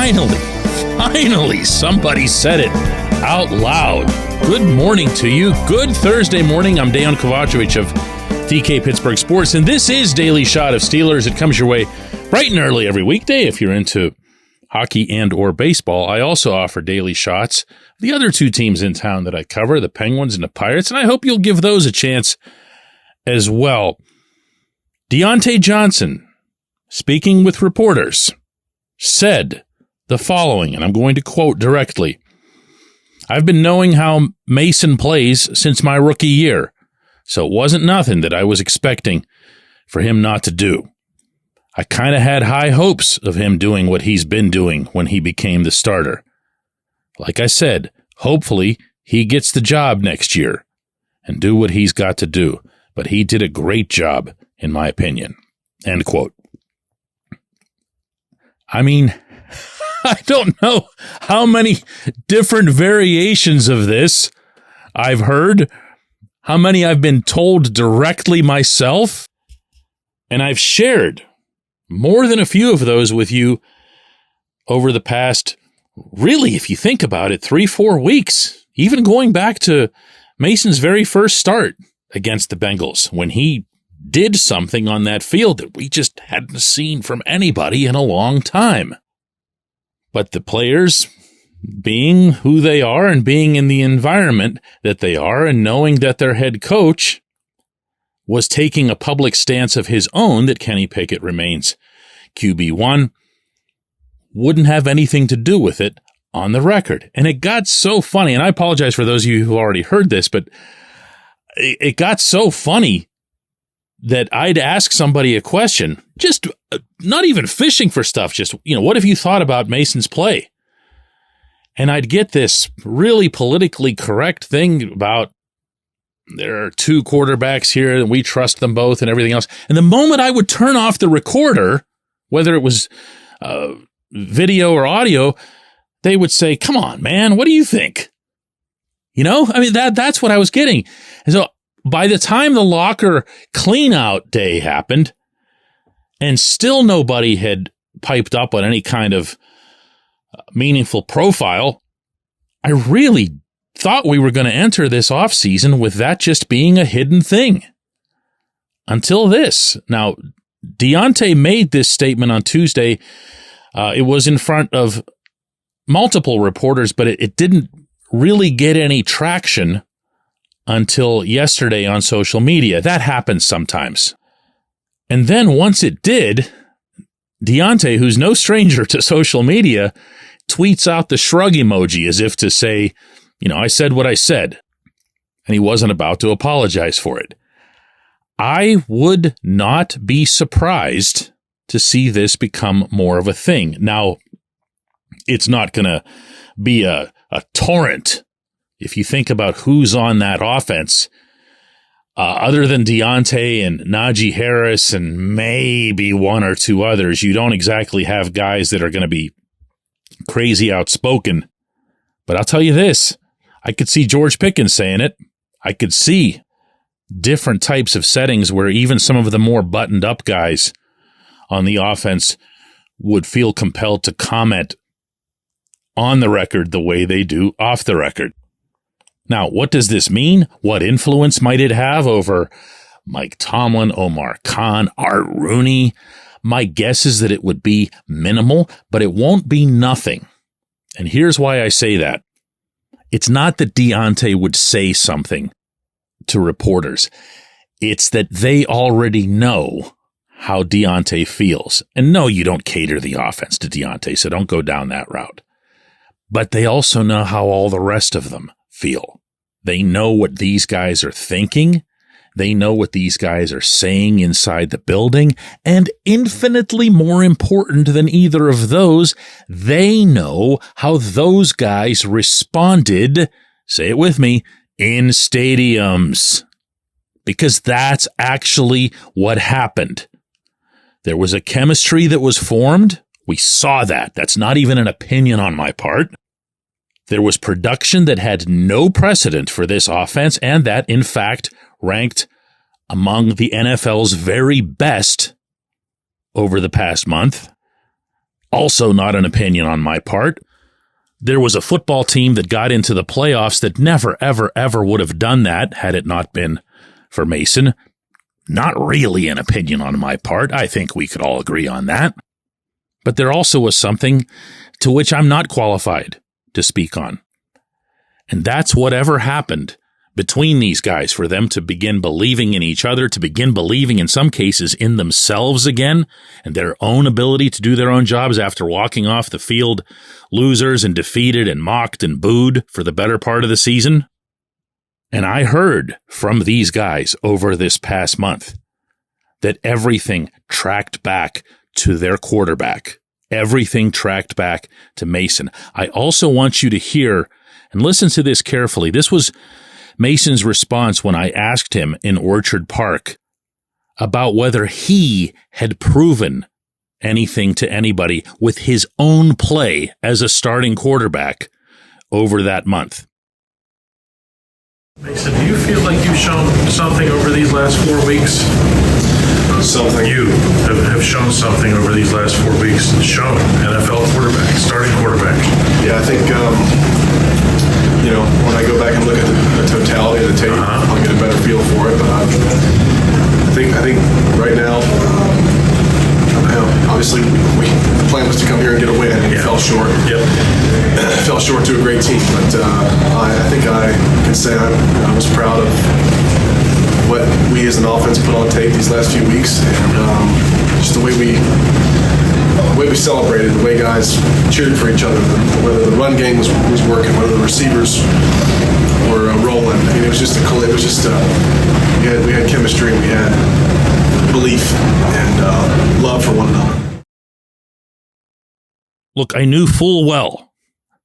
Finally, somebody said it out loud. Good morning to you. Good Thursday morning. I'm Dejan Kovacevic of DK Pittsburgh Sports, and this is Daily Shot of Steelers. It comes your way bright and early every weekday if you're into hockey and or baseball. I also offer daily shots of the other two teams in town that I cover, the Penguins and the Pirates, and I hope you'll give those a chance as well. Diontae Johnson, speaking with reporters, said the following, and I'm going to quote directly. I've been knowing how Mason plays since my rookie year, so it wasn't nothing that I was expecting for him not to do. I kind of had high hopes of him doing what he's been doing when he became the starter. Like I said, hopefully he gets the job next year and do what he's got to do, but he did a great job, in my opinion. End quote. I mean, I don't know how many different variations of this I've heard, how many I've been told directly myself, and I've shared more than a few of those with you over the past, really, if you think about it, 3-4 weeks, even going back to Mason's very first start against the Bengals, when he did something on that field that we just hadn't seen from anybody in a long time. But the players, being who they are and being in the environment that they are and knowing that their head coach was taking a public stance of his own that Kenny Pickett remains QB1, wouldn't have anything to do with it on the record. And it got so funny, and I apologize for those of you who already heard this, but it got so funny that I'd ask somebody a question, just not even fishing for stuff, just, what have you thought about Mason's play? And I'd get this really politically correct thing about there are two quarterbacks here and we trust them both and everything else. And the moment I would turn off the recorder, whether it was video or audio, they would say, come on, man, what do you think? That's what I was getting. And so by the time the locker clean-out day happened, and still nobody had piped up on any kind of meaningful profile, I really thought we were going to enter this offseason with that just being a hidden thing. Until this. Now, Diontae made this statement on Tuesday. It was in front of multiple reporters, but it didn't really get any traction until yesterday on social media. That happens sometimes. And then once it did, Diontae, who's no stranger to social media, tweets out the shrug emoji as if to say, I said what I said, and he wasn't about to apologize for it. I would not be surprised to see this become more of a thing. Now, it's not going to be a torrent. If you think about who's on that offense, other than Diontae and Najee Harris and maybe one or two others, you don't exactly have guys that are going to be crazy outspoken. But I'll tell you this, I could see George Pickens saying it. I could see different types of settings where even some of the more buttoned up guys on the offense would feel compelled to comment on the record the way they do off the record. Now, what does this mean? What influence might it have over Mike Tomlin, Omar Khan, Art Rooney? My guess is that it would be minimal, but it won't be nothing. And here's why I say that. It's not that Diontae would say something to reporters. It's that they already know how Diontae feels. And no, you don't cater the offense to Diontae, so don't go down that route. But they also know how all the rest of them feel. They know what these guys are thinking. They know what these guys are saying inside the building. And infinitely more important than either of those, they know how those guys responded, say it with me, in stadiums. Because that's actually what happened. There was a chemistry that was formed. We saw that. That's not even an opinion on my part. There was production that had no precedent for this offense and that, in fact, ranked among the NFL's very best over the past month. Also not an opinion on my part. There was a football team that got into the playoffs that never, ever, ever would have done that had it not been for Mason. Not really an opinion on my part. I think we could all agree on that. But there also was something to which I'm not qualified to speak on. And that's whatever happened between these guys for them to begin believing in each other, to begin believing in some cases in themselves again and their own ability to do their own jobs after walking off the field losers and defeated and mocked and booed for the better part of the season. And I heard from these guys over this past month that everything tracked back to their quarterback. Everything tracked back to Mason. I also want you to hear and listen to this carefully. This was Mason's response when I asked him in Orchard Park about whether he had proven anything to anybody with his own play as a starting quarterback over that month. Mason, do you feel like you've shown something over these last 4 weeks? Something. You have shown something over these last 4 weeks. Shown NFL quarterback, starting quarterback. Yeah, I think, when I go back and look at the totality of the tape, I'll get a better feel for it. But I think right now, obviously, the plan was to come here and get a win, and it fell short. Yep. Fell short to a great team, but I think I can say I was proud of what we as an offense put on tape these last few weeks, and just the way we celebrated, the way guys cheered for each other, whether the run game was working, whether the receivers were rolling. I mean, we had chemistry, we had belief and love for one another. Look, I knew full well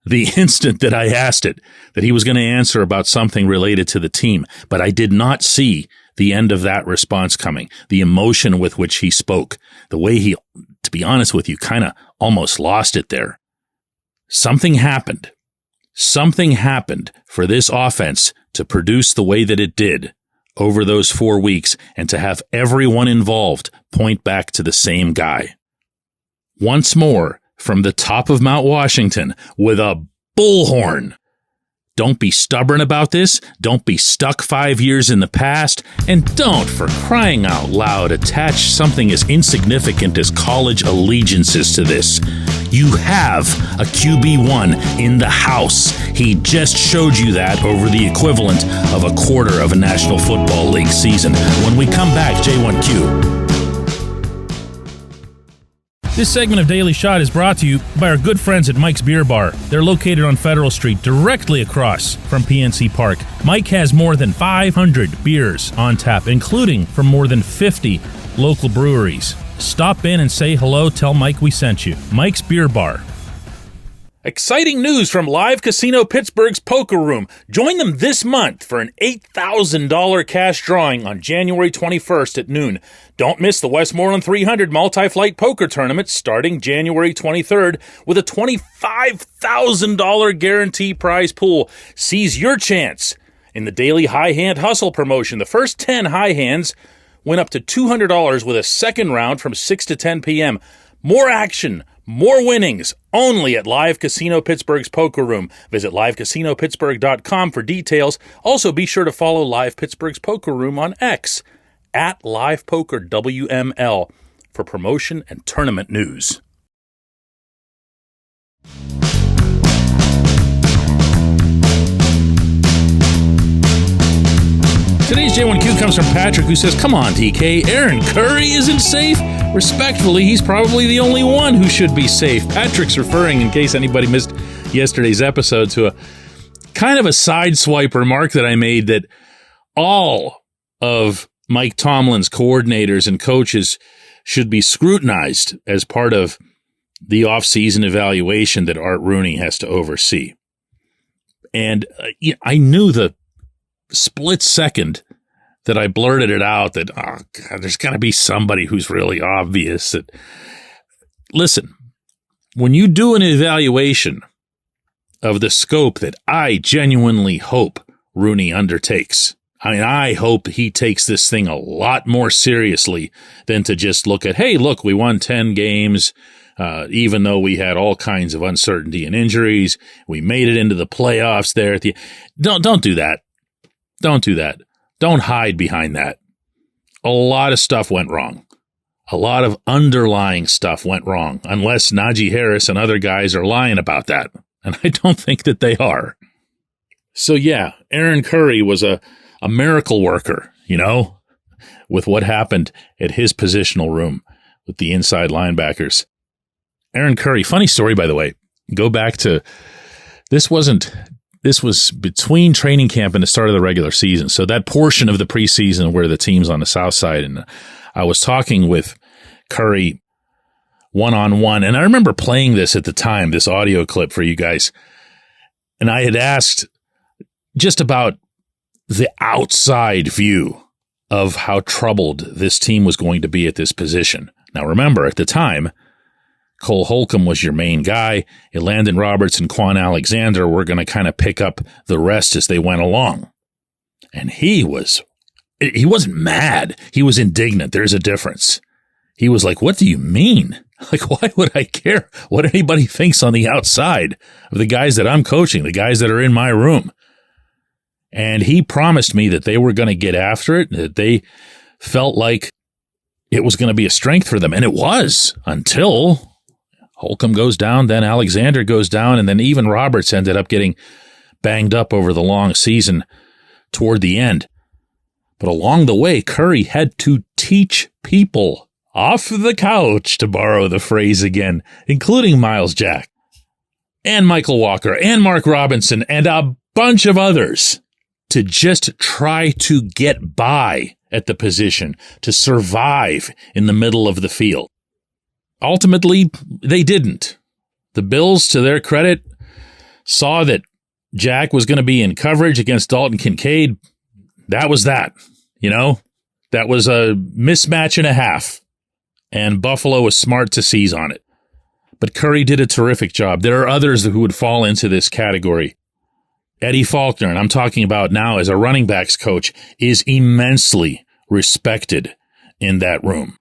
the instant that I asked it that he was going to answer about something related to the team, but I did not see the end of that response coming, the emotion with which he spoke, the way he, to be honest with you, kind of almost lost it there. Something happened. Something happened for this offense to produce the way that it did over those 4 weeks and to have everyone involved point back to the same guy. Once more, from the top of Mount Washington with a bullhorn. Don't be stubborn about this. Don't be stuck 5 years in the past. And don't, for crying out loud, attach something as insignificant as college allegiances to this. You have a QB1 in the house. He just showed you that over the equivalent of a quarter of a National Football League season. When we come back, J1Q. This segment of Daily Shot is brought to you by our good friends at Mike's Beer Bar. They're located on Federal Street, directly across from PNC Park. Mike has more than 500 beers on tap, including from more than 50 local breweries. Stop in and say hello. Tell Mike we sent you. Mike's Beer Bar. Exciting news from Live Casino Pittsburgh's Poker Room. Join them this month for an $8,000 cash drawing on January 21st at noon. Don't miss the Westmoreland 300 Multi-Flight Poker Tournament starting January 23rd with a $25,000 guarantee prize pool. Seize your chance in the daily high hand hustle promotion. The first 10 high hands win up to $200 with a second round from 6 to 10 p.m. More action, more winnings, only at Live Casino Pittsburgh's Poker Room. Visit livecasino.pittsburgh.com for details. Also, be sure to follow Live Pittsburgh's Poker Room on X, at LivePokerWML, for promotion and tournament news. Today's J1Q comes from Patrick, who says, "Come on, DK, Aaron Curry isn't safe? Respectfully, he's probably the only one who should be safe." Patrick's referring, in case anybody missed yesterday's episode, to a kind of a sideswipe remark that I made that all of Mike Tomlin's coordinators and coaches should be scrutinized as part of the offseason evaluation that Art Rooney has to oversee. And I knew the split second that I blurted it out that, oh God, there's got to be somebody who's really obvious. That, listen, when you do an evaluation of the scope that I genuinely hope Rooney undertakes, I hope he takes this thing a lot more seriously than to just look at, hey, look, we won 10 games. Even though we had all kinds of uncertainty and injuries, we made it into the playoffs there at the Don't do that. Don't do that. Don't hide behind that. A lot of stuff went wrong. A lot of underlying stuff went wrong, unless Najee Harris and other guys are lying about that. And I don't think that they are. So yeah, Aaron Curry was a miracle worker, with what happened at his positional room with the inside linebackers. Aaron Curry, funny story, by the way. Go back to, this was between training camp and the start of the regular season. So that portion of the preseason where the team's on the south side. And I was talking with Curry one-on-one. And I remember playing this at the time, this audio clip for you guys. And I had asked just about the outside view of how troubled this team was going to be at this position. Now, remember, at the time, Cole Holcomb was your main guy. Landon Roberts and Quan Alexander were going to kind of pick up the rest as they went along. And he wasn't mad. He was indignant. There's a difference. He was like, what do you mean? Like, why would I care what anybody thinks on the outside of the guys that I'm coaching, the guys that are in my room? And he promised me that they were going to get after it, that they felt like it was going to be a strength for them. And it was, until Holcomb goes down, then Alexander goes down, and then even Roberts ended up getting banged up over the long season toward the end. But along the way, Curry had to teach people off the couch, to borrow the phrase again, including Myles Jack and Michael Walker and Mark Robinson and a bunch of others, to just try to get by at the position, to survive in the middle of the field. Ultimately, they didn't. The Bills, to their credit, saw that Jack was going to be in coverage against Dalton Kincaid. That was that. That was a mismatch and a half. And Buffalo was smart to seize on it. But Curry did a terrific job. There are others who would fall into this category. Eddie Faulkner, and I'm talking about now as a running backs coach, is immensely respected in that room.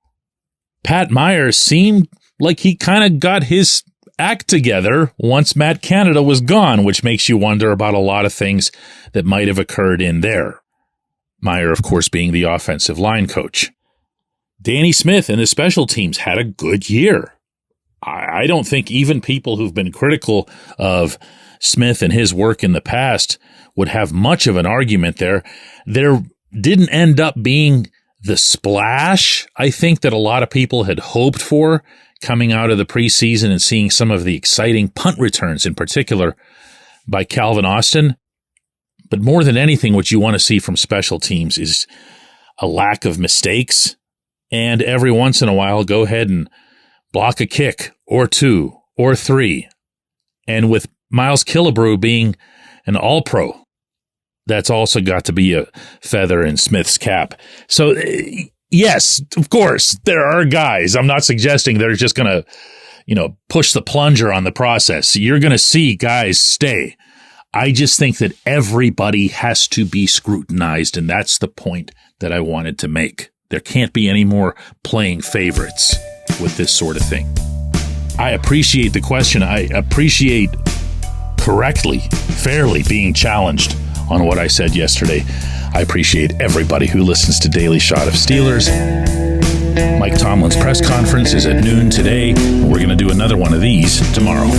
Pat Myers seemed like he kind of got his act together once Matt Canada was gone, which makes you wonder about a lot of things that might have occurred in there. Meyer, of course, being the offensive line coach. Danny Smith and the special teams had a good year. I don't think even people who've been critical of Smith and his work in the past would have much of an argument there. There didn't end up being the splash, I think, that a lot of people had hoped for coming out of the preseason and seeing some of the exciting punt returns in particular by Calvin Austin. But more than anything, what you want to see from special teams is a lack of mistakes, and every once in a while go ahead and block a kick or two or three. And with Miles Killebrew being an all-pro, that's also got to be a feather in Smith's cap. So, yes, of course, there are guys. I'm not suggesting they're just going to, push the plunger on the process. You're going to see guys stay. I just think that everybody has to be scrutinized, and that's the point that I wanted to make. There can't be any more playing favorites with this sort of thing. I appreciate the question. I appreciate correctly, fairly being challenged on what I said yesterday. I appreciate everybody who listens to Daily Shot of Steelers. Mike Tomlin's press conference is at noon today. We're going to do another one of these tomorrow.